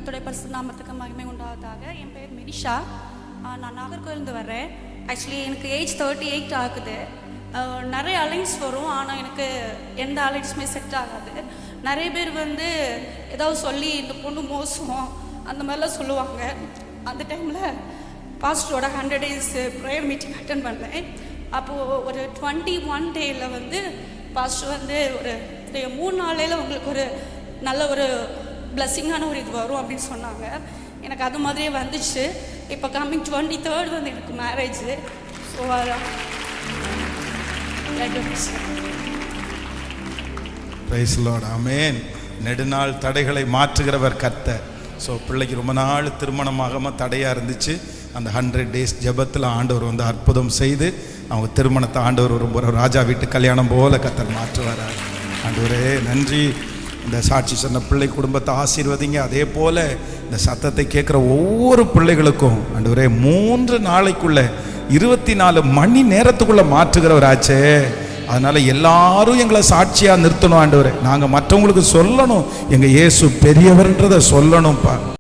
கர்த்தருடைய பரிசுத்த நாமத்துக்கு மகிமை உண்டாவதாக. என் பேர் மினிஷா. நான் நாகர்கோவிலேருந்து வர்றேன். ஆக்சுவலி எனக்கு ஏஜ் 38 ஆகுது. நிறைய அலைன்ஸ் வரும், ஆனால் எனக்கு எந்த அலைன்ஸுமே செட் ஆகாது. நிறைய பேர் ஏதாவது சொல்லி இந்த பொண்ணு மோசம் அந்த மாதிரிலாம் சொல்லுவாங்க. அந்த டைமில் பாஸ்டரோட 100 days ப்ரேயர் மீட்டிங் அட்டன் பண்ணேன். அப்போது ஒரு 21 டேயில் பாஸ்டர் ஒரு 3 நாளையில் உங்களுக்கு ஒரு நல்ல ஒரு பிளஸ்ஸிங்கான ஒரு இது வரும் அப்படின்னு சொன்னாங்க. எனக்கு அது மாதிரியே வந்துச்சு. இப்போ கம்மிங் 23rd எனக்கு மேரேஜ். ஸோ பிரைஸ் லார்ட், ஆமென். நெடுநாள் தடைகளை மாற்றுகிறவர் கர்த்தர். ஸோ பிள்ளைக்கு ரொம்ப நாள் திருமணமாகாமல் தடையாக இருந்துச்சு. அந்த 100 days ஜெபத்தில் ஆண்டவர் அற்புதம் செய்து அவங்க திருமணத்தை ஆண்டவர் ரொம்ப ராஜா வீட்டு கல்யாணம் போல கர்த்தர் மாற்றுவார். ஆண்டவரே நன்றி. இந்த சாட்சி சொன்ன பிள்ளை குடும்பத்தை ஆசீர்வதிங்க. அதே போல் இந்த சத்தத்தை கேட்குற ஒவ்வொரு பிள்ளைகளுக்கும் ஆண்டவரே 3 நாளைக்குள்ள 24 மணி நேரத்துக்குள்ள மாற்றுகிறவர் ஆச்சே. அதனால எல்லாரும் எங்களை சாட்சியா நிறுத்தணும் ஆண்டவரே. நாங்கள் மற்றவங்களுக்கு சொல்லணும், எங்க இயேசு பெரியவர்ன்றதை சொல்லணும்ப்பா.